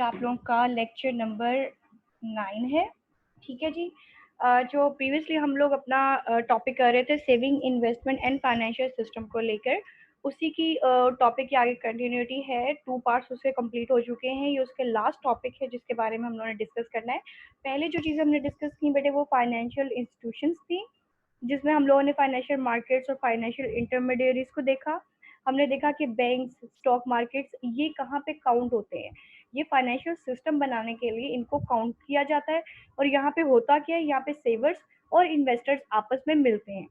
आप लोगों का लेक्चर नंबर 9 है। ठीक है जी। जो प्रीवियसली हम लोग अपना टॉपिक कर रहे थे saving investment and financial system को लेकर, उसी की टॉपिक की आगे कंटिन्यूटी है। 2 पार्ट्स उसके कंप्लीट हो चुके हैं। ये उसके लास्ट टॉपिक है जिसके बारे में हम लोगों ने डिस्कस करना है। पहले जो चीज़ें हमने डिस्कस की बेटे वो फाइनेंशियल इंस्टीट्यूशंस थी, जिसमें हम लोगों ने फाइनेंशियल मार्केट्स और फाइनेंशियल इंटरमीडियरीज को देखा। हमने देखा कि बैंक्स, स्टॉक मार्केट्स ये कहाँ पे काउंट होते हैं। ये फाइनेंशियल सिस्टम बनाने के लिए इनको काउंट किया जाता है। और यहाँ पे होता क्या है, यहाँ पे सेवर्स और इन्वेस्टर्स आपस में मिलते हैं।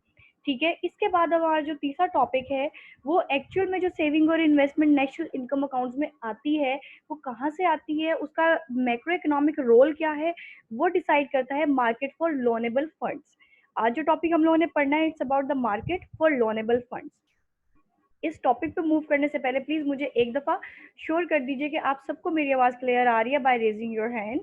ठीक है। इसके बाद हमारा जो तीसरा टॉपिक है वो एक्चुअल में जो सेविंग और इन्वेस्टमेंट नेशनल इनकम अकाउंट्स में आती है वो कहाँ से आती है, उसका मैक्रो इकोनॉमिक रोल क्या है, वो डिसाइड करता है मार्केट फॉर लोनेबल फंड्स। आज जो टॉपिक हम लोगों ने पढ़ना है it's about the market for loanable funds. इस टॉपिक पे मूव करने से पहले प्लीज मुझे एक दफा श्योर कर दीजिए कि आप सबको मेरी आवाज क्लियर आ रही है by raising your hand.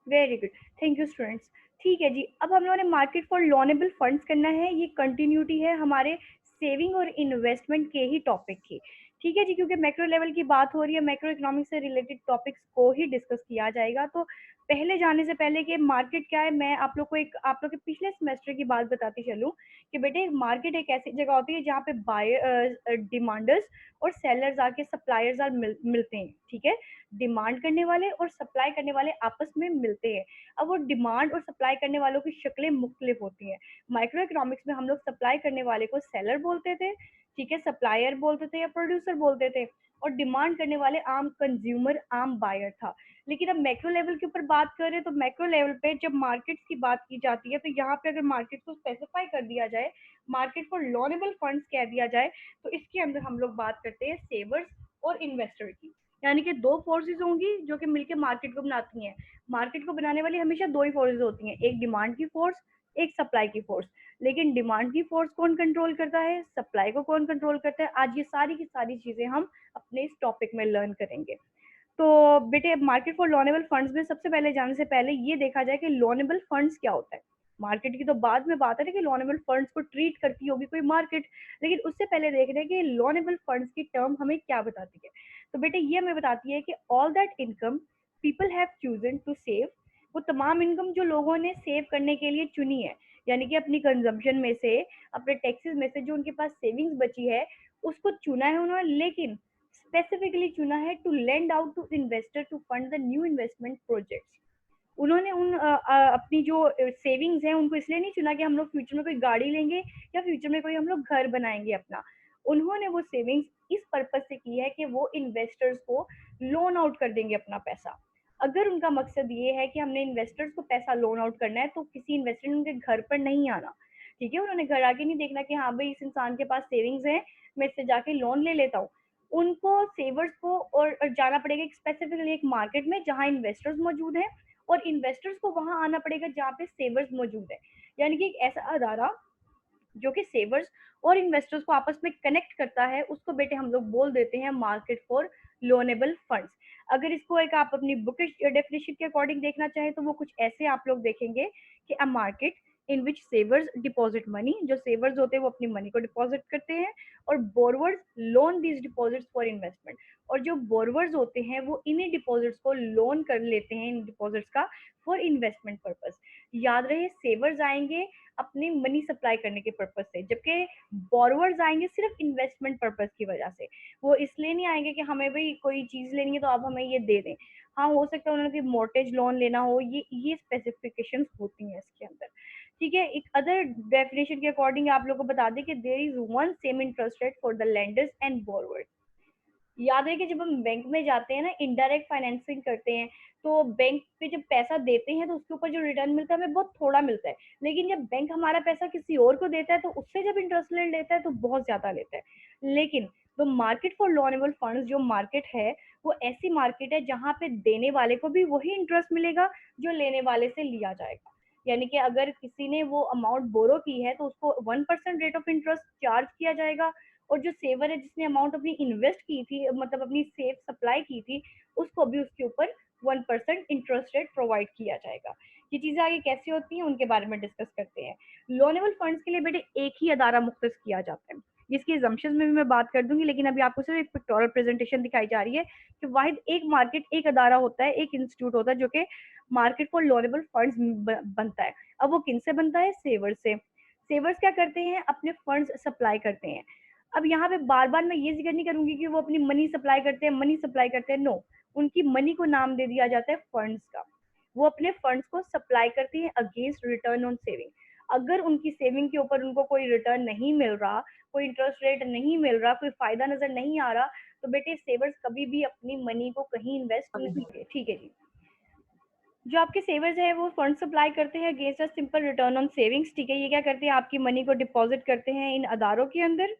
Very good, thank you students. ठीक है जी, अब हम लोगों ने मार्केट फॉर लोनेबल फंड्स करना है। ये कंटिन्यूटी है हमारे सेविंग और इन्वेस्टमेंट के ही टॉपिक की। ठीक है जी, क्योंकि मैक्रो लेवल की बात हो रही है, मैक्रो इकोनॉमिक्स से रिलेटेड टॉपिक्स को ही डिस्कस किया जाएगा। तो पहले जाने से पहले कि मार्केट क्या है, मैं आप लोग को एक आप लोग के पिछले सेमेस्टर की बात बताती चलूँ कि बेटे मार्केट एक ऐसी जगह होती है जहाँ पे बायर, डिमांडर्स और सेलर्स आके सप्लायर्स मिलते हैं। ठीक है। डिमांड करने वाले और सप्लाई करने वाले आपस में मिलते हैं। अब वो डिमांड और सप्लाई करने वालों की शक्लें मुख्तलिफ होती हैं। माइक्रो इकोनॉमिक्स में हम लोग सप्लाई करने वाले को सेलर बोलते थे, ठीक है, सप्लायर बोलते थे या प्रोड्यूसर बोलते थे, और डिमांड करने वाले आम कंज्यूमर, आम बायर था। लेकिन अब मैक्रो लेवल के ऊपर बात करें तो मैक्रो लेवल पे जब मार्केट्स की बात की जाती है तो यहाँ पे अगर मार्केट को स्पेसिफाई कर दिया जाए, मार्केट फॉर लोनेबल फंड्स कह दिया जाए, तो इसके अंदर हम लोग बात करते हैं सेवर्स और इन्वेस्टर की। यानी कि दो फोर्सेस होंगी जो कि मिलकर मार्केट को बनाती हैं। मार्केट को बनाने वाली हमेशा दो ही फोर्सेस होती हैं, एक डिमांड की फोर्स, एक सप्लाई की फोर्स। लेकिन डिमांड की फोर्स कौन कंट्रोल करता है, सप्लाई को कौन कंट्रोल करता है, आज ये सारी की सारी चीजें हम अपने इस टॉपिक में लर्न करेंगे। तो बेटे मार्केट फॉर लोनेबल फंड्स में सबसे पहले जाने से पहले ये देखा जाए कि लोनेबल फंड्स क्या होता है। मार्केट की तो बाद में बात है कि लोनेबल फंड्स को ट्रीट करती होगी कोई मार्केट, लेकिन उससे पहले देख रहे हैं कि लोनेबल फंड्स की टर्म हमें क्या बताती है। तो बेटे ये हमें बताती है कि all that income people have chosen to save, वो तमाम इनकम जो लोगों ने सेव करने के लिए चुनी है, यानी कि अपनी कंजम्पशन में से, अपने टैक्सेस में से जो उनके पास सेविंग्स बची है उसको चुना है उन्होंने, लेकिन स्पेसिफिकली चुना है to lend out to investor to fund the new investment projects. उन्होंने अपनी जो सेविंग्स हैं उनको इसलिए नहीं चुना कि हम लोग फ्यूचर में कोई गाड़ी लेंगे या फ्यूचर में कोई हम लोग घर बनाएंगे अपना। उन्होंने वो सेविंग्स इस पर्पज से की है कि वो इन्वेस्टर्स को लोन आउट कर देंगे अपना पैसा। अगर उनका मकसद ये है कि हमने इन्वेस्टर्स को पैसा लोन आउट करना है तो किसी इन्वेस्टर ने उनके घर पर नहीं आना। ठीक है। उन्होंने घर आके नहीं देखना कि हाँ भाई इस इंसान के पास सेविंग्स है, मैं इससे जाके लोन ले लेता हूँ। उनको सेवर्स को और जाना पड़ेगा एक स्पेसिफिकली एक मार्केट में जहाँ इन्वेस्टर्स मौजूद हैं, और इन्वेस्टर्स को वहां आना पड़ेगा जहाँ पे सेवर्स मौजूद है। यानी कि एक ऐसा अदारा जो कि सेवर्स और इन्वेस्टर्स को आपस में कनेक्ट करता है, उसको बेटे हम लोग बोल देते हैं मार्केट फॉर लोनेबल फंड्स। अगर इसको एक आप अपनी बुकिश डेफिनेशन के अकॉर्डिंग देखना चाहें तो वो कुछ ऐसे आप लोग देखेंगे कि a market in which savers deposit money, जो सेवर्स होते हैं वो अपनी मनी को डिपॉजिट करते हैं, और borrowers loan these deposits for investment, और जो बोरवर्स होते हैं वो इन्हीं डिपॉजिट्स को लोन कर लेते हैं, इन डिपॉजिट्स का, फॉर इन्वेस्टमेंट पर्पस। याद रहे सेवर्स आएंगे अपनी मनी सप्लाई करने के पर्पज से, जबकि बोरोवर्स आएंगे सिर्फ इन्वेस्टमेंट पर्पज की वजह से। वो इसलिए नहीं आएंगे कि हमें भाई कोई चीज लेनी है तो आप हमें ये दे दें। हाँ हो सकता है उन्होंने मोर्टेज लोन लेना हो, ये स्पेसिफिकेशंस होती हैं इसके अंदर। ठीक है। एक अदर डेफिनेशन के अकॉर्डिंग आप लोगों को बता दें कि there is one same interest rate for the lenders and borrowers. याद है कि जब हम बैंक में जाते हैं ना, इनडायरेक्ट फाइनेंसिंग करते हैं, तो बैंक पे जब पैसा देते हैं तो उसके ऊपर जो रिटर्न मिलता है हमें बहुत थोड़ा मिलता है। लेकिन जब बैंक हमारा पैसा किसी और को देता है तो उससे जब इंटरेस्ट ले लेता है तो बहुत ज्यादा लेता है। लेकिन तो मार्केट फॉर लोनेबल फंड्स जो मार्केट है वो ऐसी मार्केट है जहां पे देने वाले को भी वही इंटरेस्ट मिलेगा जो लेने वाले से लिया जाएगा। यानी कि अगर किसी ने वो अमाउंट बोरो की है तो उसको 1% रेट ऑफ इंटरेस्ट चार्ज किया जाएगा, और जो सेवर है जिसने अमाउंट अपनी इन्वेस्ट की थी, मतलब अपनी सेफ सप्लाई की थी, उसको भी उसके ऊपर 1% इंटरेस्ट रेट प्रोवाइड किया जाएगा। ये चीजें आगे कैसे होती हैं उनके बारे में डिस्कस करते हैं। लोनेबल फंड्स के लिए बेटे एक ही अदारा मुख्तस किया जाता है, जिसकी assumptions में भी मैं बात कर दूंगी, लेकिन अभी आपको सिर्फ एक पिक्टोरियल प्रेजेंटेशन दिखाई जा रही है कि वाहिद एक मार्केट, एक अदारा होता है, एक इंस्टीट्यूट होता है जो कि मार्केट फॉर लोनेबल फंड्स बनता है। अब वो किन से बनता है? सेवर्स से। सेवर्स क्या करते हैं? अपने फंड्स सप्लाई करते हैं। अब यहाँ पे बार बार मैं ये जिक्र नहीं करूंगी कि वो अपनी मनी सप्लाई करते हैं, मनी सप्लाई करते हैं, नो, उनकी मनी को नाम दे दिया जाता है फंड्स का। वो अपने फंड्स को सप्लाई करती है अगेंस्ट रिटर्न ऑन सेविंग। अगर उनकी सेविंग के ऊपर उनको कोई रिटर्न नहीं मिल रहा, कोई इंटरेस्ट रेट नहीं मिल रहा, कोई फायदा नजर नहीं आ रहा, तो बेटे सेवर्स कभी भी अपनी मनी को कहीं इन्वेस्ट नहीं करे। ठीक है जी। जो आपके सेवर्स है वो फंड सप्लाई करते हैं against a simple return on savings. ठीक है, ये क्या करते हैं? आपकी मनी को डिपॉजिट करते हैं इन अदारों के अंदर।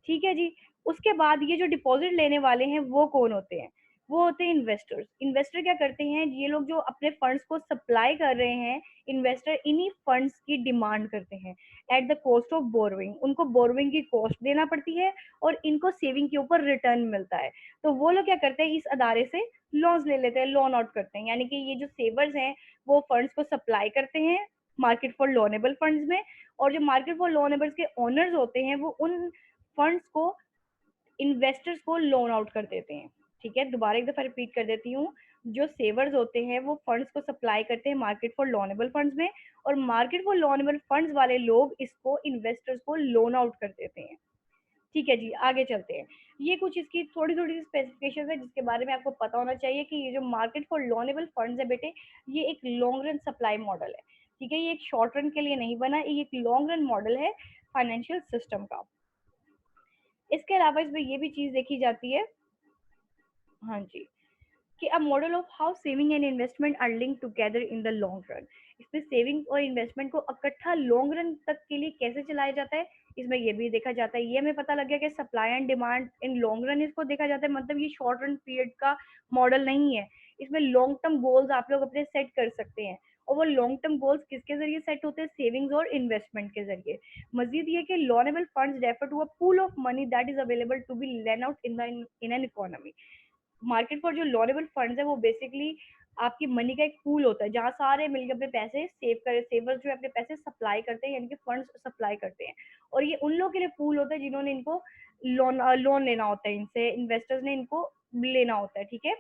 ठीक है जी। उसके बाद ये जो डिपॉजिट लेने वाले हैं वो कौन होते हैं? वो होते हैं इन्वेस्टर्स। इन्वेस्टर क्या करते हैं? ये लोग जो अपने फंड्स को सप्लाई कर रहे हैं, इन्वेस्टर इन्हीं फंड्स की डिमांड करते हैं at the cost of borrowing. उनको बोरोइंग की कॉस्ट देना पड़ती है और इनको सेविंग के ऊपर रिटर्न मिलता है। तो वो लोग क्या करते हैं? इस अदारे से लॉन्स ले लेते हैं, लोन आउट करते हैं। यानी कि ये जो सेवर्स हैं वो फंड्स को सप्लाई करते हैं मार्केट फॉर लोनेबल फंड्स में, और जो मार्केट फॉर लोनेबल्स के ओनर्स होते हैं वो उन फंड्स को इन्वेस्टर्स को लोन आउट कर देते हैं। ठीक है, दोबारा एक दफा रिपीट कर देती हूँ। जो सेवर्स होते हैं वो फंड्स को सप्लाई करते हैं मार्केट फॉर लोनेबल फंड्स में, और मार्केट फॉर लोनेबल फंड्स वाले लोग इसको इन्वेस्टर्स को लोन आउट कर देते हैं। ठीक है जी, आगे चलते हैं। ये कुछ इसकी थोड़ी थोड़ी स्पेसिफिकेशन है जिसके बारे में आपको पता होना चाहिए कि ये जो मार्केट फॉर लोनेबल फंड्स है बेटे, ये एक लॉन्ग रन सप्लाई मॉडल है। ठीक है, ये एक शॉर्ट रन के लिए नहीं बना, ये एक लॉन्ग रन मॉडल है फाइनेंशियल सिस्टम का। इसके अलावा इसमें ये भी चीज देखी जाती है, हाँ जी, कि a model of how saving and investment are linked together in the long run. इसमें सेविंग और इन्वेस्टमेंट को इकट्ठा लॉन्ग रन तक के लिए कैसे चलाया जाता है, इसमें ये भी देखा जाता है। ये हमें पता लग गया कि supply and demand in long run इसको देखा जाता है, मतलब ये शॉर्ट रन पीरियड का मॉडल नहीं है। इसमें लॉन्ग टर्म गोल्स आप लोग अपने सेट कर सकते हैं, और वो लॉन्ग टर्म गोल्स किसके जरिए सेट होते हैं? सेविंग्स और इन्वेस्टमेंट के जरिए। मजीद ये कि loanable funds refer to a pool of money that is available to be lent out in an economy. Market for जो लॉनेबल फंड्स है वो बेसिकली आपकी मनी का एक पूल होता है जहाँ सारे मिलकर अपने पैसे सेव कर, सेवर्स जो है अपने पैसे सप्लाई करते हैं, यानी कि फंड्स सप्लाई करते हैं। और ये उन लोगों के लिए पूल होता है जिन्होंने इनको लोन लेना होता है, इनसे इन्वेस्टर्स ने इनको लेना होता है। ठीक है,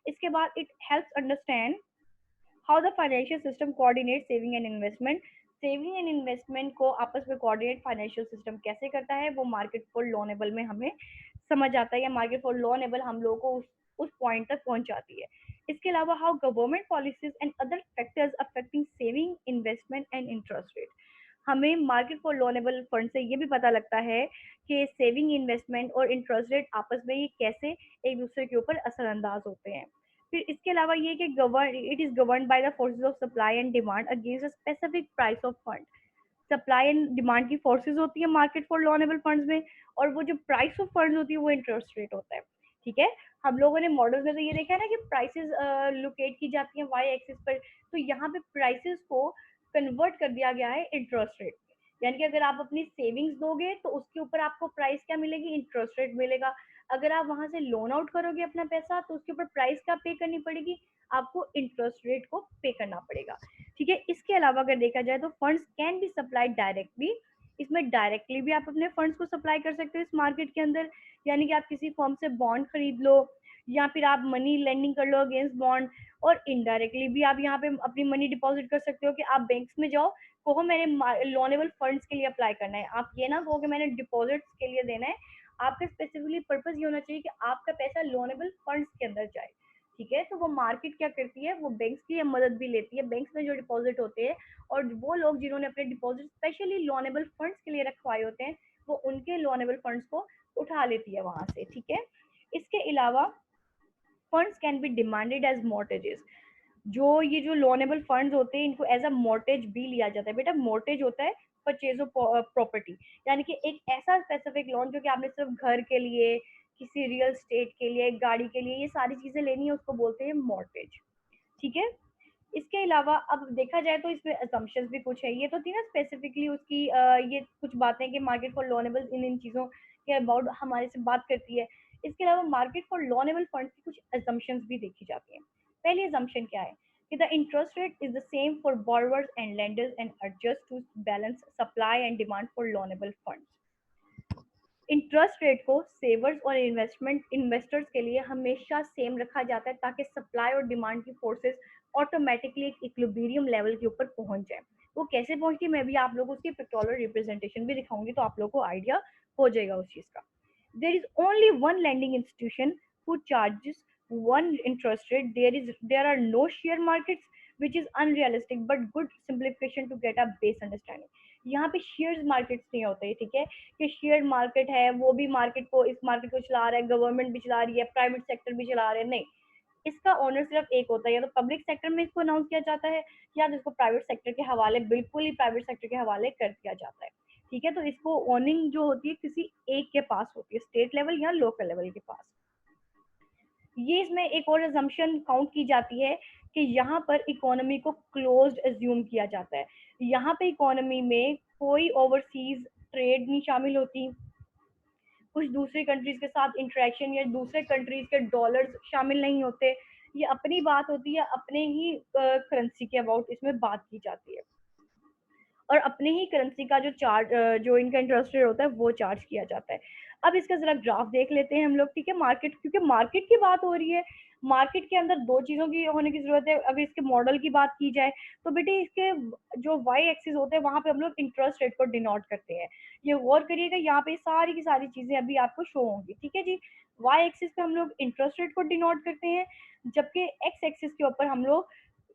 इसके बाद it helps understand how the financial system coordinate saving and investment. Saving and investment को आपस में कोऑर्डिनेट फाइनेंशियल सिस्टम कैसे करता है, वो मार्केट फॉर लोनेबल में हमें समझ आता है, या मार्केट फॉर लोनेबल हम लोगों को उस पॉइंट तक पहुंचाती है। इसके अलावा how government policies and other factors affecting saving, investment and interest rate. हमें मार्केट फॉर लोनेबल फंड से ये भी पता लगता है कि सेविंग, इन्वेस्टमेंट और इंटरेस्ट रेट आपस में ये कैसे एक दूसरे के ऊपर असरअंदाज होते हैं। फिर इसके अलावा ये कि govern it is govern by the forces of supply and demand against a specific price of fund. Supply and demand की फोर्सेस होती है मार्केट फॉर लोनेबल फंड्स में, और वो जो प्राइस ऑफ फंड्स होती है वो इंटरेस्ट रेट होता है। ठीक है, हम लोगों ने मॉडल्स में तो ये देखा है ना कि प्राइसेस लोकेट की जाती हैं वाई एक्सिस पर, तो यहाँ पे प्राइसेस को कन्वर्ट कर दिया गया है इंटरेस्ट रेट। यानी कि अगर आप अपनी सेविंग्स दोगे तो उसके ऊपर आपको प्राइस क्या मिलेगी? इंटरेस्ट रेट मिलेगा। अगर आप वहां से लोन आउट करोगे अपना पैसा तो उसके ऊपर प्राइस क्या पे करनी पड़ेगी? आपको इंटरेस्ट रेट को पे करना पड़ेगा। ठीक है, इसके अलावा अगर देखा जाए तो funds can be supplied directly. इसमें डायरेक्टली भी आप अपने फंड्स को सप्लाई कर सकते हो इस मार्केट के अंदर, यानी कि आप किसी फर्म से बॉन्ड खरीद लो या फिर आप मनी लेंडिंग कर लो अगेंस्ट बॉन्ड। और इनडायरेक्टली भी आप यहाँ पे अपनी मनी डिपॉजिट कर सकते हो कि आप बैंक्स में जाओ, कहो मैंने लोनेबल फंड्स के लिए अप्लाई करना है। आप ये ना कहो कि मैंने डिपॉजिट्स के लिए देना है, आपका स्पेसिफिकली पर्पस ये होना चाहिए कि आपका पैसा लोनेबल फंड्स के अंदर जाए। ठीक है, तो वो मार्केट क्या करती है, वो बैंक्स की मदद भी लेती है। बैंक्स में जो डिपॉजिट होते हैं और वो लोग जिन्होंने अपने डिपॉजिट स्पेशली लोनेबल फंड्स के लिए रखवाए होते हैं, वो उनके लोनेबल फंड्स को उठा लेती है वहां से। ठीक है, इसके अलावा funds can be demanded as mortgages. जो ये जो लोनेबल फंड्स होते हैं इनको एज अ मॉर्टेज भी लिया जाता है। बेटा मॉर्टेज होता है परचेज ऑफ प्रॉपर्टी, यानी कि एक ऐसा स्पेसिफिक लोन जो कि आपने सिर्फ घर के लिए, किसी रियल स्टेट के लिए, गाड़ी के लिए, ये सारी चीजें लेनी है, उसको बोलते हैं मॉर्टेज। ठीक है, इसके अलावा अब देखा जाए तो इसमें असम्पशंस भी कुछ है। ये तो थी ना स्पेसिफिकली उसकी ये कुछ बातें कि मार्केट फॉर लोनेबल इन इन चीज़ों के अबाउट हमारे से बात करती है। इसके अलावा मार्केट फॉर लोनेबल फंड्स की कुछ असम्पशंस भी देखी जाती हैं। पहली असम्पशन क्या है कि the interest rate is the same for borrowers and lenders and adjust to balance supply and demand for loanable funds. Interest rate को सेवर्स और इन्वेस्टर्स के लिए हमेशा सेम रखा जाता है ताकि सप्लाई और डिमांड की फोर्सेस ऑटोमेटिकली एक इक्विलिब्रियम लेवल के ऊपर पहुंच जाए। वो कैसे पहुंचती है मैं भी आप लोगों को उसकी पिक्टोरियल रिप्रेजेंटेशन भी दिखाऊंगी, तो आप लोगों को आइडिया हो जाएगा उस चीज का। There is only one lending institution who charges one interest rate. There are no share markets, which is unrealistic but good simplification to get a base understanding. यहाँ पे शेयर मार्केट्स नहीं होते, ठीक है, कि शेयर मार्केट है वो भी मार्केट को, इस मार्केट को चला रहा है, गवर्नमेंट भी चला रही है, प्राइवेट सेक्टर भी चला रहे हैं, नहीं। इसका ओनर सिर्फ एक होता है, या तो पब्लिक सेक्टर में इसको अनाउंस किया जाता है, या तो इसको प्राइवेट सेक्टर के हवाले, बिल्कुल ही प्राइवेट सेक्टर के हवाले कर दिया जाता है। ठीक है, तो इसको ओनिंग जो होती है किसी एक के पास होती है, स्टेट लेवल या लोकल लेवल के पास। ये इसमें एक और अजम्पशन काउंट की जाती है कि यहाँ पर इकोनॉमी को क्लोज्ड एज्यूम किया जाता है। यहाँ पे इकोनॉमी में कोई ओवरसीज ट्रेड नहीं शामिल होती, कुछ दूसरी कंट्रीज के साथ इंटरेक्शन या दूसरे कंट्रीज के डॉलर्स शामिल नहीं होते। ये अपनी बात होती है, अपने ही करेंसी के अबाउट इसमें बात की जाती है, और अपने ही करेंसी का जो चार्ज, जो इनका इंटरेस्ट रेट होता है वो चार्ज किया जाता है। अब इसका जरा ग्राफ देख लेते हैं हम लोग, ठीक है। मार्केट, क्योंकि मार्केट की बात हो रही है, मार्केट के अंदर दो चीजों की होने की जरूरत है। अगर इसके मॉडल की बात की जाए तो बेटे इसके जो वाई एक्सिस होते हैं वहां पे हम लोग इंटरेस्ट रेट को डिनोट करते हैं। ये गौर करिएगा, यहाँ पे सारी की सारी चीजें अभी आपको शो होंगी, ठीक है जी। वाई एक्सिस पे हम लोग इंटरेस्ट रेट को डिनोट करते हैं, जबकि एक्स एक्सिस के ऊपर हम लोग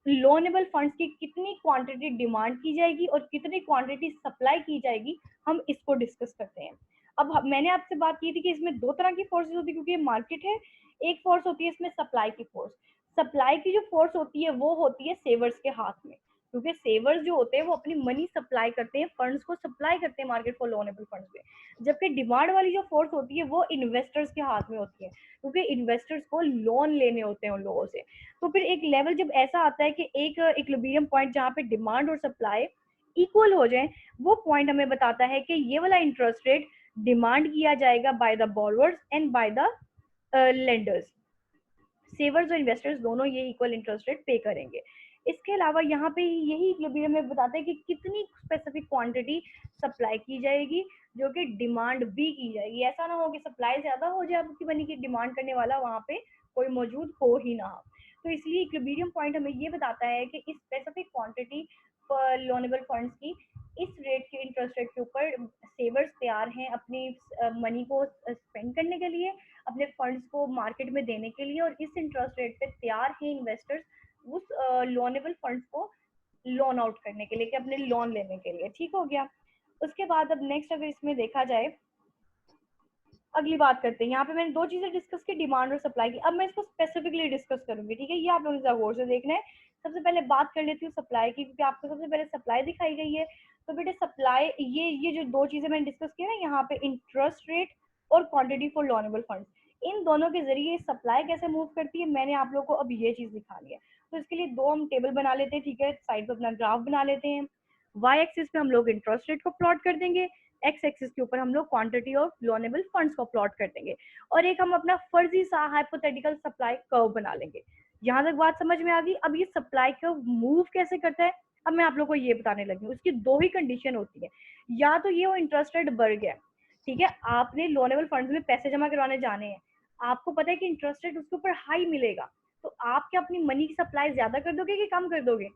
लोनेबल फंड्स की कितनी क्वांटिटी डिमांड की जाएगी और कितनी क्वांटिटी सप्लाई की जाएगी, हम इसको डिस्कस करते हैं। अब मैंने आपसे बात की थी कि इसमें दो तरह की फोर्सेस होती है, क्योंकि ये मार्केट है। एक फोर्स होती है इसमें सप्लाई की फोर्स। सप्लाई की जो फोर्स होती है वो होती है सेवर्स के हाथ में, क्योंकि सेवर्स जो होते हैं वो अपनी मनी सप्लाई करते हैं, फंड्स को सप्लाई करते हैं मार्केट फॉर लोनेबल फंड्स में। जबकि डिमांड वाली जो फोर्स होती है वो इन्वेस्टर्स के हाथ में होती है, क्योंकि इन्वेस्टर्स को लोन लेने होते हैं उन लोगों से। तो फिर एक लेवल जब ऐसा आता है कि एक इक्विलिब्रियम पॉइंट जहाँ पे डिमांड और सप्लाई इक्वल हो जाए, वो पॉइंट हमें बताता है कि ये वाला इंटरेस्ट रेट डिमांड किया जाएगा by the borrowers and by the lenders. Savers और इन्वेस्टर्स दोनों ये इक्वल इंटरेस्ट रेट पे करेंगे। इसके अलावा यहाँ पे यही इक्विलिब्रियम में बताते हैं कि कितनी स्पेसिफिक क्वांटिटी सप्लाई की जाएगी, जो कि डिमांड भी की जाएगी। ऐसा ना हो कि सप्लाई ज्यादा हो जाए, आपकी बनी की डिमांड करने वाला वहां पे कोई मौजूद हो ही ना। तो इसलिए इक्विलिब्रियम पॉइंट हमें ये बताता है कि इस स्पेसिफिक क्वांटिटी लोनेबल फंड्स की इस रेट के इंटरेस्ट रेट के ऊपर सेवर्स तैयार हैं अपनी मनी को स्पेंड करने के लिए, अपने फंड्स को मार्केट में देने के लिए, और इस इंटरेस्ट रेट पे तैयार हैं इन्वेस्टर्स उस लोनेबल फंड्स को लोन आउट करने के लिए, कि अपने लोन लेने के लिए। ठीक हो गया। उसके बाद अब नेक्स्ट अगर इसमें देखा जाए, अगली बात करते हैं। यहाँ पे मैंने दो चीजें डिस्कस की, डिमांड और सप्लाई की। अब मैं इसको स्पेसिफिकली डिस्कस करूंगी, ठीक है। ये आप लोगों गौर से देखना है। सबसे पहले बात कर लेती हूँ सप्लाई की, क्योंकि आपको सबसे पहले सप्लाई दिखाई गई है। तो बेटे सप्लाई, ये जो दो चीजें मैंने डिस्कस की ना, यहाँ पे इंटरेस्ट रेट और क्वांटिटी फॉर लोनेबल फंड्स, इन दोनों के जरिए सप्लाई कैसे मूव करती है, मैंने आप लोगों को अब ये चीज दिखानी है। तो इसके लिए दो हम टेबल बना लेते हैं, ठीक है। साइड पे अपना ग्राफ बना लेते हैं। वाई एक्सिस पे हम लोग इंटरेस्ट रेट को प्लॉट कर देंगे, एक्स एक्सिस के ऊपर हम लोग क्वांटिटी ऑफ लोनेबल फंड्स को प्लॉट कर देंगे, और एक हम अपना फर्जी सा हाइपोथेटिकल सप्लाई कर्व बना लेंगे। यहाँ तक बात समझ में आ गई। अब ये सप्लाई कर्व मूव कैसे करता है, अब मैं आप लोगों को ये बताने लगी हूँ। उसकी दो ही कंडीशन होती है, या तो ये वो इंटरेस्ट रेट बढ़ गया, ठीक है, आपने लोनेबल फंड्स में पैसे जमा करवाने जाने हैं, आपको पता है कि इंटरेस्ट रेट उसके ऊपर हाई मिलेगा, तो आप क्या अपनी मनी की सप्लाई ज्यादा कर दोगे कि कम कर दोगे?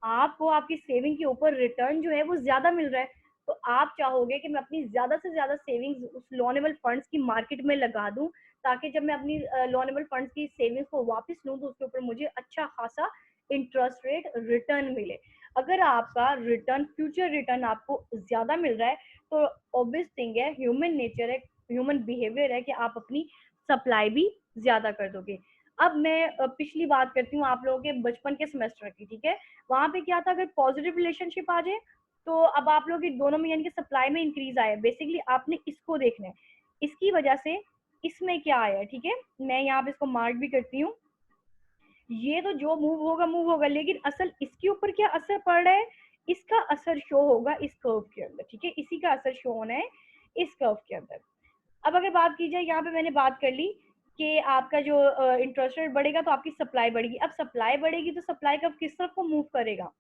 आपको आपकी सेविंग के ऊपर रिटर्न जो है वो ज्यादा मिल रहा है, तो आप चाहोगे कि मैं अपनी ज्यादा से ज्यादा सेविंग्स उस लोनेबल फंड्स की मार्केट में लगा दूं, ताकि जब मैं अपनी लोनेबल फंड्स की सेविंग्स को वापस लूं तो उसके ऊपर मुझे अच्छा खासा इंटरेस्ट रेट रिटर्न मिले। अगर आपका रिटर्न, फ्यूचर रिटर्न आपको ज्यादा मिल रहा है, तो ऑब्वियस थिंग है, ह्यूमन नेचर है, ह्यूमन बिहेवियर है कि आप अपनी सप्लाई भी ज्यादा कर दोगे। अब मैं पिछली बात करती हूँ आप लोगों के बचपन के सेमेस्टर की, ठीक है। वहां पे क्या था, अगर पॉजिटिव रिलेशनशिप आ जाए तो अब आप लोग दोनों में यानी कि सप्लाई में इंक्रीज आया, बेसिकली आपने इसको देखना है, इसकी वजह से इसमें क्या आया है, ठीक है। मैं यहाँ पे इसको मार्क भी करती हूँ। ये तो जो मूव होगा, लेकिन असल इसके ऊपर क्या असर पड़ रहा है, इसका असर शो होगा इस कर्व के अंदर, ठीक है। इसी का असर शो होना है इस कर्व के अंदर। अब अगर बात की जाए, यहाँ पे मैंने बात कर ली कि आपका जो इंटरेस्ट रेट बढ़ेगा तो आपकी सप्लाई बढ़ेगी। अब सप्लाई बढ़ेगी तो सप्लाई कब किस तरफ को मूव करेगा,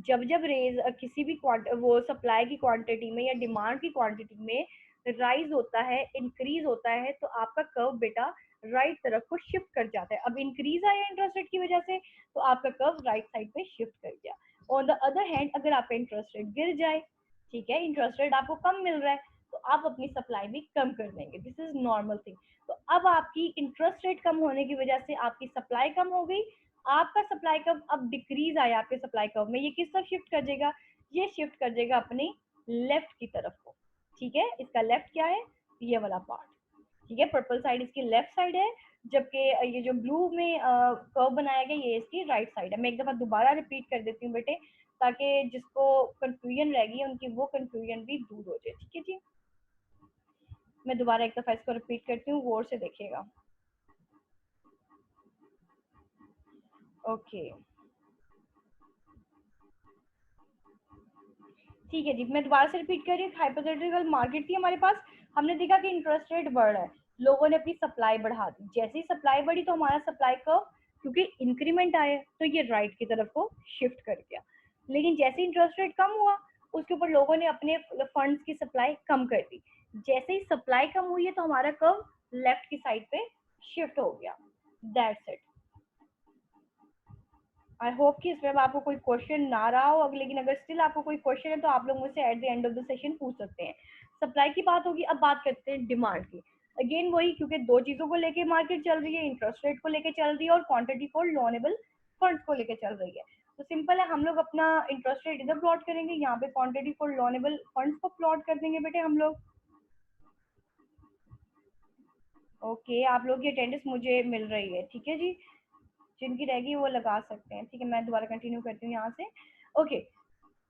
जब जब रेज किसी भी वो सप्लाई की क्वांटिटी में या डिमांड की क्वांटिटी में राइज होता है, इंक्रीज होता है, तो आपका कर्व बेटा राइट तरफ को शिफ्ट कर जाता है। अब इंक्रीज आया इंटरेस्ट रेट की वजह से, तो आपका कर्व राइट साइड पे शिफ्ट कर गया। ऑन द अदर हैंड, अगर आपका इंटरेस्ट रेट गिर जाए, ठीक है, इंटरेस्ट रेट आपको कम मिल रहा है, तो आप अपनी सप्लाई भी कम कर देंगे। This is normal thing. तो अब आपकी इंटरेस्ट रेट कम होने की वजह से आपकी सप्लाई कम हो गई, आपका सप्लाई कर्व अब डिक्रीज आया आपके सप्लाई कर्व में, ये किस तरफ शिफ्ट कर देगा, ये शिफ्ट कर देगा अपनी लेफ्ट की तरफ को। ठीक है, इसका लेफ्ट क्या है, ये वाला पार्ट। ठीक है, पर्पल साइड इसकी लेफ्ट साइड है, जबकि ये जो ब्लू में कर्व बनाया गया ये इसकी राइट साइड है। मैं एक दफा दोबारा रिपीट कर देती हूँ बेटे, ताकि जिसको कंफ्यूजन रह गई उनकी वो कंफ्यूजन भी दूर हो जाए। ठीक है जी, मैं दोबारा एक दफा इसको रिपीट करती हूँ, गौर से देखिएगा। ओके, ठीक है जी, मैं दोबारा से रिपीट कर रही हूँ। हाइपोथेटिकल मार्केट थी हमारे पास, हमने देखा कि इंटरेस्ट रेट बढ़ रहा है, लोगों ने अपनी सप्लाई बढ़ा दी, जैसे ही सप्लाई बढ़ी तो हमारा सप्लाई को, क्योंकि इंक्रीमेंट आया तो ये राइट की तरफ को शिफ्ट कर गया। लेकिन जैसे इंटरेस्ट रेट कम हुआ, उसके ऊपर लोगों ने अपने फंड्स की सप्लाई कम कर दी, जैसे ही सप्लाई कम हुई है तो हमारा कर्व लेफ्ट की साइड पे शिफ्ट हो गया। That's it. आई होप कि इसमें अब आपको कोई क्वेश्चन ना रहा हो, लेकिन अगर स्टिल आपको कोई क्वेश्चन है तो आप लोग मुझसे at the end of the session पूछ सकते हैं। सप्लाई की बात होगी, अब बात करते हैं डिमांड की। अगेन वही, क्योंकि दो चीजों को लेके मार्केट चल रही है, इंटरेस्ट रेट को लेके चल रही है और क्वांटिटी फॉर लोनेबल फंड्स को लेके चल रही है। तो सिंपल है, हम लोग अपना इंटरेस्ट रेट इधर प्लॉट करेंगे, यहाँ पे क्वांटिटी फॉर लोनेबल फंड्स को प्लॉट कर देंगे बेटे हम लोग। ओके, आप लोग की अटेंडेंस मुझे मिल रही है, ठीक है जी, जिनकी रहेगी वो लगा सकते हैं। ठीक है, मैं दोबारा कंटिन्यू करती हूँ यहाँ से। ओके,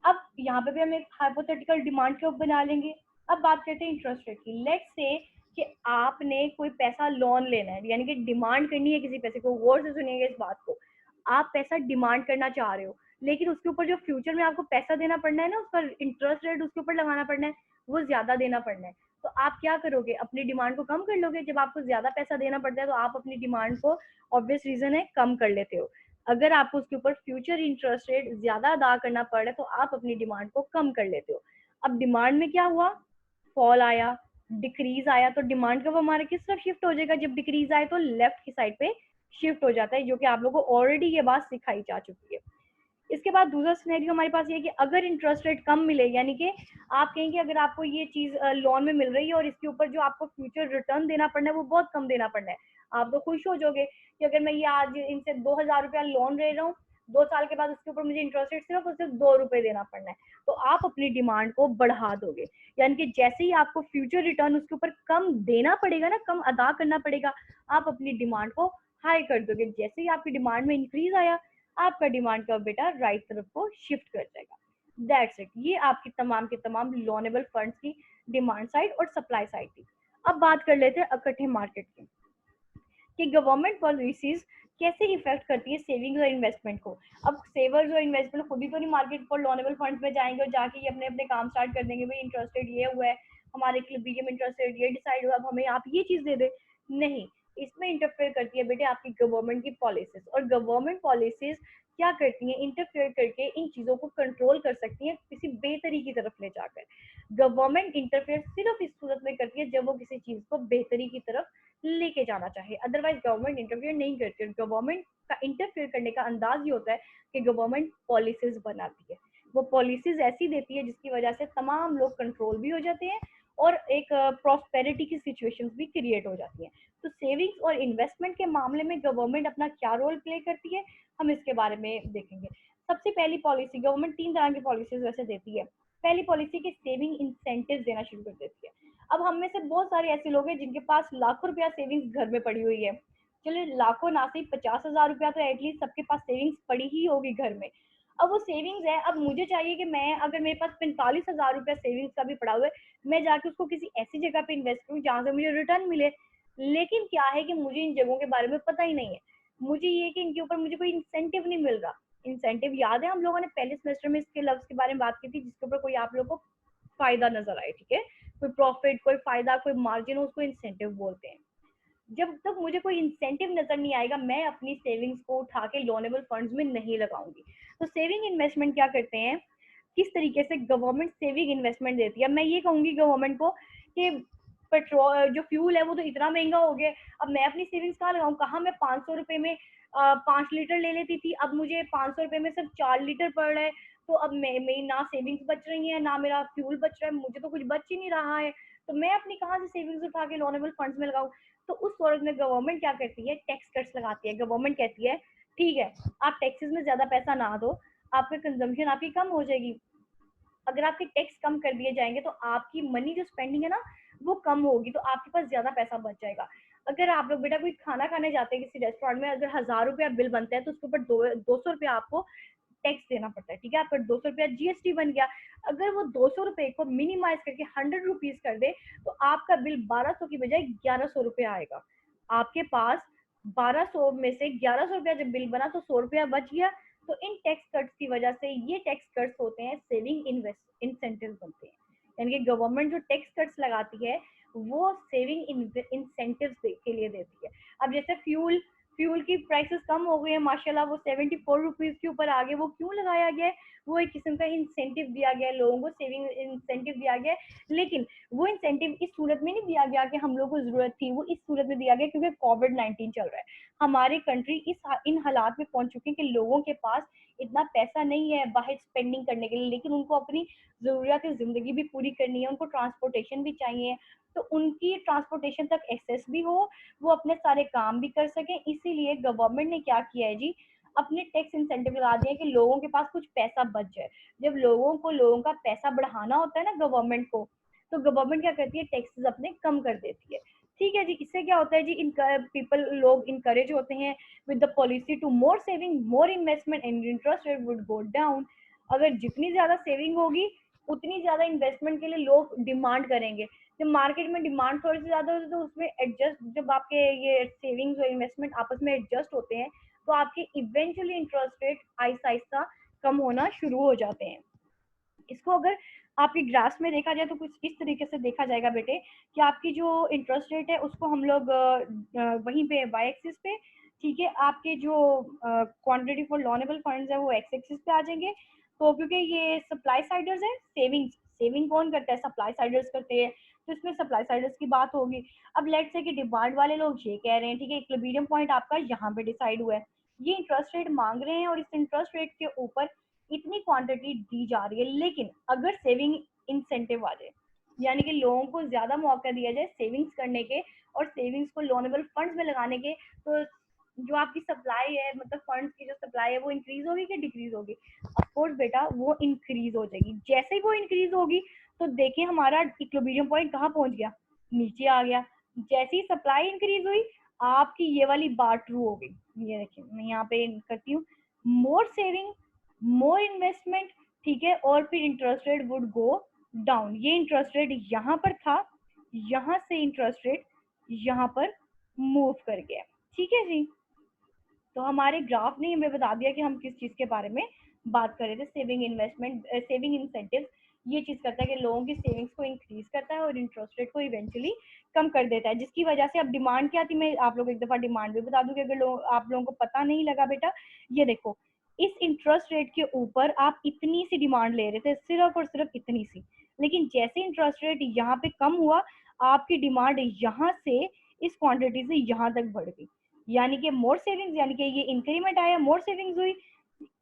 अब यहाँ पे भी हम एक हाइपोथेटिकल डिमांड कर्व बना लेंगे। अब बात करते हैं इंटरेस्ट रेट की। लेट्स से कि आपने कोई पैसा लोन लेना है, यानी कि डिमांड करनी है किसी पैसे को, गौर से सुनिएगा इस बात को। आप पैसा डिमांड करना चाह रहे हो, लेकिन उसके ऊपर जो फ्यूचर में आपको पैसा देना पड़ना है ना, उसका इंटरेस्ट रेट उसके ऊपर लगाना पड़ना है, वो ज्यादा देना पड़ना है। तो आप क्या करोगे, अपनी डिमांड को कम कर लोगे। जब आपको ज्यादा पैसा देना पड़ता है तो आप अपनी डिमांड को, ऑब्वियस रीजन है, कम कर लेते हो। अगर आपको उसके ऊपर फ्यूचर इंटरेस्ट रेट ज्यादा अदा करना पड़ रहा है तो आप अपनी डिमांड को कम कर लेते हो। अब डिमांड में क्या हुआ, फॉल आया, डिक्रीज आया, तो डिमांड कब हमारे किस तरफ शिफ्ट हो जाएगा, जब डिक्रीज आए तो लेफ्ट की साइड पे शिफ्ट हो जाता है, जो कि आप लोगों को ऑलरेडी ये बात सिखाई जा चुकी है। इसके बाद दूसरा सिनेरियो हमारे पास ये है कि अगर इंटरेस्ट रेट कम मिले, यानी कि आप कहेंगे अगर आपको ये चीज लोन में मिल रही है और इसके ऊपर जो आपको फ्यूचर रिटर्न देना पड़ना है वो बहुत कम देना पड़ना है, आप तो खुश हो जाओगे कि अगर मैं ये आज इनसे 2,000 रुपया लोन ले रहा हूँ, 2 साल के बाद उसके ऊपर मुझे इंटरेस्ट रेट सिर्फ और सिर्फ 2 रुपए देना पड़ना है, तो आप अपनी डिमांड को बढ़ा दोगे। यानी कि जैसे ही आपको फ्यूचर रिटर्न उसके ऊपर कम देना पड़ेगा ना, कम अदा करना पड़ेगा, आप अपनी डिमांड को हाई कर दोगे। जैसे ही आपकी डिमांड में इंक्रीज आया, आपका डिमांड कर्व बेटा राइट तरफ को शिफ्ट कर जाएगा। That's it. ये आपकी तमाम के तमाम लोनेबल फंड्स की डिमांड साइड और सप्लाई साइड थी। अब बात कर लेते हैं इकट्ठे मार्केट की, कि गवर्नमेंट पॉलिसीज कैसे इफेक्ट करती है सेविंग्स और इन्वेस्टमेंट को। अब सेवर्स और इन्वेस्टमेंट खुद ही तो नहीं मार्केट फॉर लोनेबल फंड्स में जाएंगे और जाके ये अपने अपने काम स्टार्ट कर देंगे, भाई इंटरेस्ट रेट ये हुआ है, हमारे इक्विलिब्रियम इंटरेस्ट रेट ये डिसाइड हुआ, अब हमें आप ये चीज दे दे। नहीं, इसमें इंटरफेयर करती है बेटे आपकी गवर्नमेंट की पॉलिसीज, और गवर्नमेंट पॉलिसीज क्या करती हैं, इंटरफेयर करके इन चीजों को कंट्रोल कर सकती हैं किसी बेहतरी की तरफ ले जाकर। गवर्नमेंट इंटरफेयर सिर्फ इस सूरत में करती है जब वो किसी चीज को बेहतरी की तरफ लेके जाना चाहे, अदरवाइज गवर्नमेंट इंटरफेयर नहीं करती। और गवर्नमेंट का इंटरफेयर करने का अंदाज ये होता है कि गवर्नमेंट पॉलिसीज बनाती है, वो पॉलिसीज ऐसी देती है जिसकी वजह से तमाम लोग कंट्रोल भी हो जाते हैं और एक प्रॉस्पेरिटी की सिचुएशंस भी क्रिएट हो जाती हैं। तो सेविंग्स और इन्वेस्टमेंट के मामले में गवर्नमेंट अपना क्या रोल प्ले करती है, हम इसके बारे में देखेंगे। सबसे पहली पॉलिसी, गवर्नमेंट 3 तरह की पॉलिसीज वैसे देती है। पहली पॉलिसी की सेविंग इंसेंटिव देना शुरू कर देती है। अब हम में से बहुत सारे ऐसे लोग हैं जिनके पास लाखों रुपया सेविंग्स घर में पड़ी हुई है। चलिए लाखों ना सही, 50,000 रुपया तो एटलीस्ट सबके पास सेविंग्स पड़ी ही होगी घर में। अब वो सेविंग्स है, अब मुझे चाहिए कि मैं, अगर मेरे पास 45,000 रुपया सेविंग्स का भी पड़ा हुआ है, मैं जाके उसको किसी ऐसी जगह पे इन्वेस्ट करूँ जहाँ से मुझे रिटर्न मिले। लेकिन क्या है कि मुझे इन जगहों के बारे में पता ही नहीं है, मुझे ये कि इनके ऊपर मुझे कोई इंसेंटिव नहीं मिल रहा। इंसेंटिव याद है, हम लोगों ने पहले सेमेस्टर में इसके लफ्ज के बारे में बात की थी, जिसके ऊपर कोई आप लोगों को फायदा नजर आए, ठीक है, कोई प्रॉफिट, कोई फायदा, कोई मार्जिन, उसको इंसेंटिव बोलते हैं। जब तक मुझे कोई इंसेंटिव नजर नहीं आएगा, मैं अपनी सेविंग्स को उठा के लोनेबल फंड्स में नहीं लगाऊंगी। तो सेविंग इन्वेस्टमेंट क्या करते हैं, किस तरीके से गवर्नमेंट सेविंग इन्वेस्टमेंट देती है। मैं ये कहूंगी गवर्नमेंट को कि पेट्रोल जो फ्यूल है वो तो इतना महंगा हो गया है, अब मैं अपनी सेविंग्स कहाँ लगाऊं, कहाँ मैं 500 रुपए में 5 लीटर ले लेती थी, अब मुझे 500 रुपए में सिर्फ 4 लीटर पड़ रहा है। तो अब मैं मेरी ना सेविंग्स बच रही है ना मेरा फ्यूल बच रहा है, मुझे तो कुछ बच ही नहीं रहा है। तो मैं अपनी कहाँ से सेविंग्स उठा के लोनेबल फंड्स में लगाऊं। तो उस सूरत में गवर्नमेंट क्या करती है, टैक्स कट्स लगाती है। गवर्नमेंट कहती है ठीक है, आप टैक्सेस में ज्यादा पैसा ना दो, आपका कंजम्पशन आपकी कम हो जाएगी। अगर आपके टैक्स कम कर दिए जाएंगे तो आपकी मनी जो स्पेंडिंग है ना वो कम होगी, तो आपके पास ज्यादा पैसा बच जाएगा। अगर आप लोग बेटा कोई खाना खाने जाते हैं किसी रेस्टोरेंट में, अगर 1000 रुपया बिल बनता है तो उसके ऊपर 200 रुपया आपको टैक्स देना पड़ता है, ठीक है, आपका 200 रुपया जीएसटी बन गया। अगर वो 200 रुपए को मिनिमाइज करके 100 रुपीज कर दे तो आपका बिल 1200 की बजाय 1100 रुपया आएगा। आपके पास 1200 में से 1100 रुपया जब बिल बना तो 100 रुपया बच गया। तो इन टैक्स कट्स की वजह से, ये टैक्स कट्स होते हैं सेविंग इन्वेस्ट इंसेंटिव बनते हैं। यानी कि गवर्नमेंट जो टैक्स कट्स लगाती है वो सेविंग इंसेंटिव के लिए देती है। अब जैसे फ्यूल फ्यूल की प्राइसेस कम हो गई है माशाल्लाह, वो 74 रुपीज के ऊपर आ गए। वो क्यों लगाया गया है, वो एक किस्म का इंसेंटिव दिया गया है, लोगों को सेविंग इंसेंटिव दिया गया है। लेकिन वो इंसेंटिव इस सूरत में नहीं दिया गया कि हम लोग को जरूरत थी, वो इस सूरत में दिया गया क्योंकि कोविड-19 चल रहा है। हमारी कंट्री इन हालात में पहुंच चुकी है कि लोगों के पास इतना पैसा नहीं है बाहर स्पेंडिंग करने के लिए, लेकिन उनको अपनी जरूरियात जिंदगी भी पूरी करनी है, उनको ट्रांसपोर्टेशन भी चाहिए। तो उनकी ट्रांसपोर्टेशन तक एक्सेस भी हो, वो अपने सारे काम भी कर सकें। इसीलिए गवर्नमेंट ने क्या किया है जी, अपने टैक्स इंसेंटिव लगा दिए कि लोगों के पास कुछ पैसा बच जाए। जब लोगों का पैसा बढ़ाना होता है ना गवर्नमेंट को, तो गवर्नमेंट क्या करती है, टैक्सेस अपने कम कर देती है। ठीक है जी, इससे क्या होता है जी, पीपल लोग इनकरेज होते हैं with the policy to more saving more investment and interest rate would go down. अगर जितनी ज्यादा सेविंग होगी उतनी ज्यादा इन्वेस्टमेंट के लिए लोग डिमांड करेंगे। जब मार्केट में डिमांड थोड़ी सी ज्यादा होती है तो उसमें एडजस्ट, जब आपके ये सेविंग्स और इन्वेस्टमेंट आपस में एडजस्ट होते हैं तो आपके eventually interest rate Aahista Aahista कम होना शुरू हो जाते हैं। इसको अगर आपके ग्राफ में देखा जाए तो कुछ इस तरीके से देखा जाएगा बेटे, कि आपकी जो इंटरेस्ट रेट है उसको हम लोग वहीं पे वाई एक्सिस पे, ठीक है, आपके जो क्वांटिटी फॉर लॉनेबल फंड्स है वो एक्स एक्सिस पे आ जाएंगे। तो क्योंकि ये सप्लाई साइडर्स है, सेविंग कौन करता है, सप्लाई साइडर्स करते हैं, तो इसमें सप्लाई साइडर्स की बात होगी। अब लेट्स से कि डिमांड वाले लोग ये कह रहे हैं, ठीक है, इक्विलिब्रियम पॉइंट आपका यहाँ पे डिसाइड हुआ है, ये इंटरेस्ट रेट मांग रहे हैं और इस इंटरेस्ट रेट के ऊपर इतनी क्वांटिटी दी जा रही है। लेकिन अगर सेविंग इंसेंटिव आ जाए, यानी कि लोगों को ज्यादा मौका दिया जाए सेविंग्स करने के और सेविंग्स को लोनेबल फंड्स में लगाने के, तो जो आपकी सप्लाई है, मतलब फंड्स की जो सप्लाई है वो इंक्रीज होगी कि डिक्रीज होगी? ऑफ कोर्स बेटा वो इंक्रीज हो जाएगी। जैसे ही वो इंक्रीज होगी तो देखिए हमारा इक्विलिब्रियम पॉइंट कहाँ पहुंच गया, नीचे आ गया। जैसे ही सप्लाई इंक्रीज हुई आपकी ये वाली बात ट्रू हो गई। ये देखिए मैं यहाँ पे करती हूँ, मोर सेविंग मोर इन्वेस्टमेंट, ठीक है, और फिर interest rate would go down. ये इंटरेस्ट रेट यहाँ पर था, यहाँ से इंटरेस्ट रेट यहाँ पर मूव कर गया। ठीक है जी, तो हमारे ग्राफ ने हमें बता दिया कि हम किस चीज के बारे में बात कर रहे थे। सेविंग इन्वेस्टमेंट, सेविंग इंसेंटिव ये चीज करता है कि लोगों की सेविंग्स को इंक्रीज करता है और इंटरेस्ट रेट को इवेंचुअली कम कर देता है, जिसकी वजह से अब डिमांड क्या थी, मैं आप लोग एक दफा डिमांड भी बता दूं कि अगर आप लोगों को पता नहीं लगा बेटा, ये देखो इस इंटरेस्ट रेट के ऊपर आप इतनी सी डिमांड ले रहे थे, सिर्फ और सिर्फ इतनी सी, लेकिन जैसे इंटरेस्ट रेट यहाँ पे कम हुआ आपकी डिमांड यहाँ से इस क्वांटिटी से यहाँ तक बढ़ गई, यानी कि मोर सेविंग्स, यानी कि ये इंक्रीमेंट आया, मोर सेविंग्स हुई,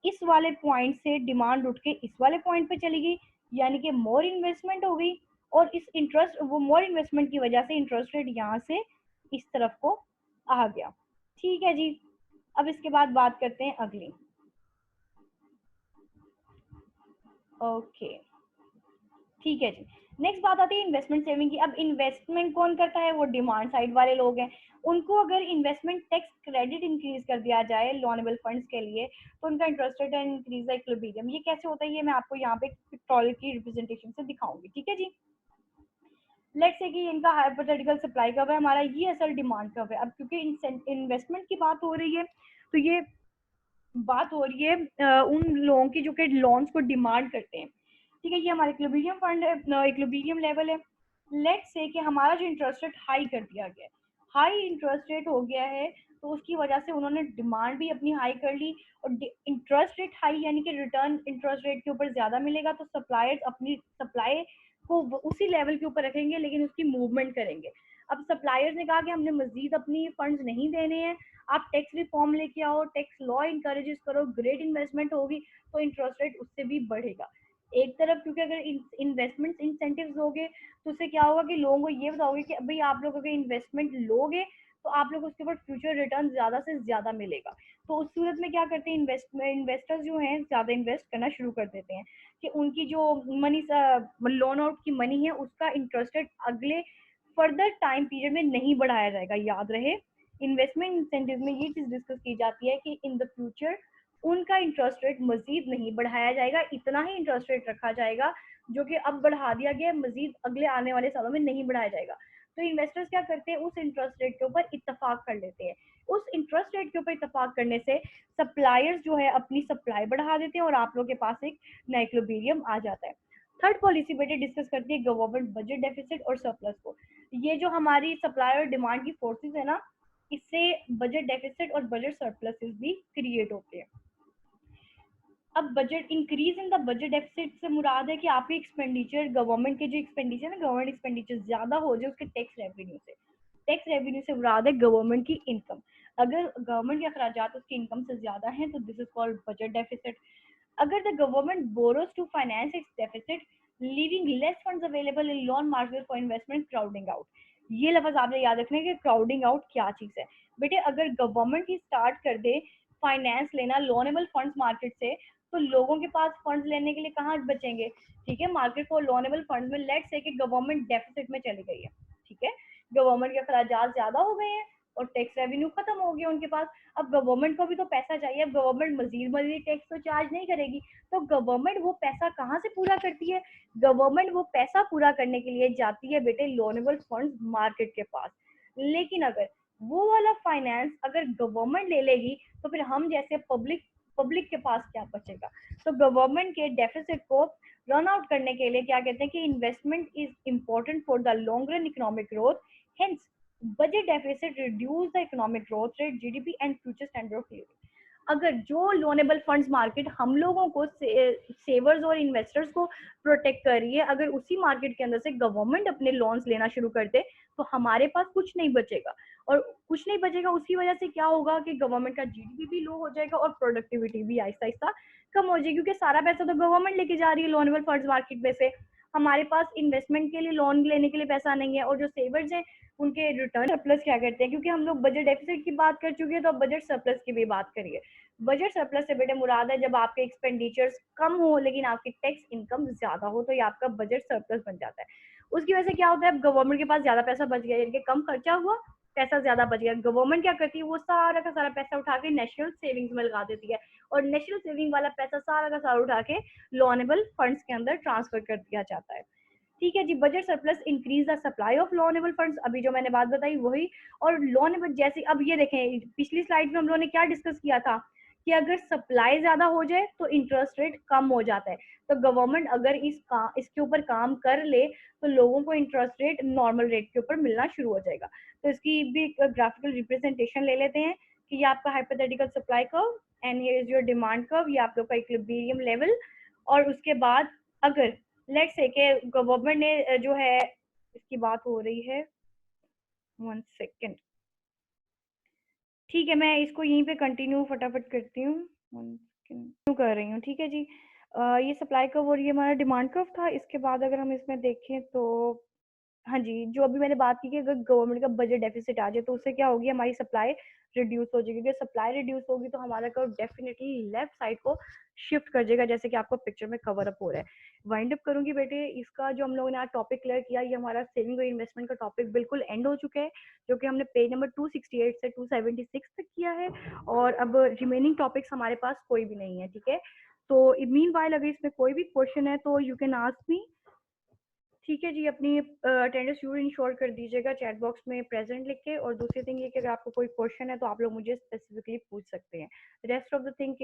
इस वाले पॉइंट से डिमांड उठ के इस वाले पॉइंट पे चली गई, यानी कि मोर इन्वेस्टमेंट हो गई। और इस इंटरेस्ट वो मोर इन्वेस्टमेंट की वजह से इंटरेस्ट रेट यहाँ से इस तरफ को आ गया। ठीक है जी, अब इसके बाद बात करते हैं अगली। ओके, ठीक है जी, नेक्स्ट बात आती है इन्वेस्टमेंट सेविंग की। अब इन्वेस्टमेंट कौन करता है, वो डिमांड साइड वाले लोग हैं। उनको अगर इन्वेस्टमेंट टैक्स क्रेडिट इंक्रीज कर दिया जाए लोनेबल फंड्स के लिए तो उनका इंटरेस्ट रेट इंक्रीज इक्विलिब्रियम। ये कैसे होता है, ये मैं आपको यहाँ पे पिक्टोरियल की रिप्रेजेंटेशन से दिखाऊंगी। ठीक है जी, लेट्स से कि इनका हाइपोथेटिकल सप्लाई कब है हमारा, ये असल डिमांड कब है। अब क्योंकि इन्वेस्टमेंट की बात हो रही है तो ये बात हो रही है उन लोगों की जो कि लोन्स को डिमांड करते हैं। ठीक है, ये हमारा इक्विलिब्रियम फंड है, इक्विलिब्रियम लेवल है। लेट्स से कि हमारा जो इंटरेस्ट रेट हाई कर दिया गया है, हाई इंटरेस्ट रेट हो गया है, तो उसकी वजह से उन्होंने डिमांड भी अपनी हाई कर ली। और इंटरेस्ट रेट हाई यानी कि रिटर्न इंटरेस्ट रेट के ऊपर ज्यादा मिलेगा, तो सप्लायर्स अपनी सप्लाई को उसी लेवल के ऊपर रखेंगे लेकिन उसकी मूवमेंट करेंगे। अब सप्लायर्स ने कहा कि हमने मजीद अपनी फंड्स नहीं देने हैं, आप टैक्स रिफॉर्म लेके आओ, टैक्स लॉ इंकरेजेस करो, ग्रेट इन्वेस्टमेंट होगी तो इंटरेस्ट रेट उससे भी बढ़ेगा। एक तरफ क्योंकि अगर इन्वेस्टमेंट इंसेंटिव्स दोगे तो उससे क्या होगा कि लोगों को ये बताओगे कि भाई आप लोग अगर इन्वेस्टमेंट लोगे तो आप लोग उसके ऊपर फ्यूचर रिटर्न ज्यादा से ज्यादा मिलेगा। तो उस सूरत में क्या करते हैं इन्वेस्टर्स जो हैं ज्यादा इन्वेस्ट करना शुरू कर देते हैं कि उनकी जो मनी लोन आउट की मनी है उसका इंटरेस्ट रेट अगले फर्दर टाइम पीरियड में नहीं बढ़ाया जाएगा। याद रहे इन्वेस्टमेंट इंसेंटिव में ये चीज डिस्कस की जाती है कि इन द फ्यूचर उनका इंटरेस्ट रेट मजीद नहीं बढ़ाया जाएगा, इतना ही इंटरेस्ट रेट रखा जाएगा जो कि अब बढ़ा दिया गया, मजीद अगले आने वाले सालों में नहीं बढ़ाया जाएगा। तो इन्वेस्टर्स क्या करते हैं उस इंटरेस्ट रेट के ऊपर इत्तेफाक कर लेते हैं। उस इंटरेस्ट रेट के ऊपर इत्तेफाक करने से सप्लायर्स जो है अपनी सप्लाई बढ़ा देते हैं और आप लोग के पास एक नया इक्विलिब्रियम आ जाता है। थर्ड पॉलिसी बेटे डिस्कस करती है गवर्नमेंट बजट डेफिसिट और सरप्लस को। ये जो हमारी सप्लाई और डिमांड की फोर्सेस है ना, इससे बजट डेफिसिट और बजट सरप्लसेस भी क्रिएट होते हैं। अब budget increase in the budget deficit से मुराद है कि आपके एक्सपेंडिचर गवर्नमेंट के जो एक्सपेंडिचर है ना, गवर्नमेंट एक्सपेंडिचर ज्यादा हो जाए उसके टैक्स रेवेन्यू से। टैक्स रेवेन्यू से मुराद है गवर्नमेंट की इनकम। अगर गवर्नमेंट के अखराजात उसकी इनकम से ज्यादा हैं तो this is called budget deficit. अगर the government borrows to finance its deficit leaving less funds available in loan market for investment crowding out. ये लफ्ज आपने याद रखना है कि क्राउडिंग आउट क्या चीज है। बेटे अगर गवर्नमेंट ही स्टार्ट कर दे फाइनेंस लेना लोनेबल फंड्स मार्केट से तो लोगों के पास फंड्स लेने के लिए कहाँ बचेंगे। ठीक है, मार्केट फॉर लोनेबल फंड्स में लेट्स से कि गवर्नमेंट डेफिसिट में चली गई है। ठीक है, गवर्नमेंट के अखराजात ज्यादा हो गए हैं और टैक्स रेवेन्यू खत्म हो गया उनके पास। अब गवर्नमेंट को भी तो पैसा चाहिए, अब गवर्नमेंट मजीद मजीद टैक्स तो चार्ज नहीं करेगी, तो गवर्नमेंट वो पैसा कहाँ से पूरा करती है। गवर्नमेंट वो पैसा पूरा करने के लिए जाती है बेटे लोनेबल फंड्स मार्केट के पास। लेकिन अगर वो वाला फाइनेंस अगर गवर्नमेंट ले लेगी तो फिर हम जैसे पब्लिक के पास क्या बचेगा। तो गवर्नमेंट के डेफिसिट को रन आउट करने के लिए क्या कहते हैं कि investment is important for the long run economic growth, hence budget deficit reduce the economic growth rate, GDP and future standard of living। अगर जो लोनेबल फंड्स मार्केट हम लोगों को सेवर्स और इन्वेस्टर्स को प्रोटेक्ट कर रही है, अगर उसी मार्केट के अंदर से गवर्नमेंट अपने लोन्स लेना शुरू कर दे तो हमारे पास कुछ नहीं बचेगा। और कुछ नहीं बचेगा उसकी वजह से क्या होगा कि गवर्नमेंट का जीडीपी भी लो हो जाएगा और प्रोडक्टिविटी भी आहिस्ता आहिस्ता कम हो जाएगी, क्योंकि सारा पैसा तो गवर्नमेंट लेके जा रही है लोनेबल फंड्स मार्केट में से। हमारे पास इन्वेस्टमेंट के लिए लोन लेने के लिए पैसा नहीं है और जो सेवर्स हैं उनके रिटर्न सरप्लस क्या करते हैं, क्योंकि हम लोग बजट डेफिसिट की बात कर चुके हैं तो अब बजट सरप्लस की भी बात करिए। बजट सरप्लस से बेटे मुराद है जब आपके एक्सपेंडिचर्स कम हो लेकिन आपकी टैक्स इनकम ज्यादा हो तो ये आपका बजट सरप्लस बन जाता है। उसकी वजह से क्या होता है, अब गवर्नमेंट के पास ज्यादा पैसा बच गया, यानी कि कम खर्चा हुआ, पैसा ज्यादा बच गया। गवर्नमेंट क्या करती है, वो सारा का सारा पैसा उठा के नेशनल सेविंग्स में लगा देती है और नेशनल सेविंग वाला पैसा सारा का सारा उठा के लोनेबल फंड्स के अंदर ट्रांसफर कर दिया जाता है। ठीक है जी, budget surplus increase the supply of loanable funds, अभी जो मैंने बात बताई वही। और लोनेबल जैसे अब ये देखें पिछली स्लाइड में हम लोगों ने क्या डिस्कस किया था कि अगर सप्लाई ज्यादा हो जाए तो इंटरेस्ट रेट कम हो जाता है। तो गवर्नमेंट अगर इसके ऊपर काम कर ले तो लोगों को इंटरेस्ट रेट नॉर्मल रेट के ऊपर मिलना शुरू हो जाएगा। तो इसकी भी ग्राफिकल रिप्रेजेंटेशन ले लेते हैं कि ये आपका hypothetical supply curve and here is your demand curve, ये आप लोग का इक्विलिब्रियम लेवल। और उसके बाद अगर लेट्स से कि गवर्नमेंट ने जो है, इसकी बात हो रही है, 1 सेकेंड, ठीक है मैं इसको यहीं पे कंटिन्यू फटाफट करती हूँ, 1 सेकेंड कर रही हूँ। ठीक है जी, ये सप्लाई कर्व और ये हमारा डिमांड कर्व था। इसके बाद अगर हम इसमें देखें तो हाँ जी, जो अभी मैंने बात की कि अगर गवर्नमेंट का बजट डेफिसिट आ जाए तो उससे क्या होगी, हमारी सप्लाई रिड्यूस हो जाएगी। क्योंकि सप्लाई रिड्यूस होगी तो हमारा कर्व डेफिनेटली लेफ्ट साइड को शिफ्ट कर जाएगा, जैसे कि आपको पिक्चर में कवर अप हो रहा है। वाइंड अप करूंगी बेटे, इसका जो हम लोगों ने आज टॉपिक क्लियर किया, ये हमारा सेविंग और इन्वेस्टमेंट का टॉपिक बिल्कुल एंड हो चुका है, जो कि हमने पेज नंबर 268 से 276 तक किया है। और अब रिमेनिंग टॉपिक्स हमारे पास कोई भी नहीं है। ठीक है, तो मीन वाइल अगर इसमें कोई भी क्वेश्चन है तो यू कैन आस्क मी। ठीक है जी, अपनी अटेंडेंस जरूर इंश्योर कर दीजिएगा चैट बॉक्स में प्रेजेंट लिख के। और दूसरी थिंग ये कि अगर आपको कोई क्वेश्चन है तो आप लोग मुझे स्पेसिफिकली पूछ सकते हैं। Rest of the thing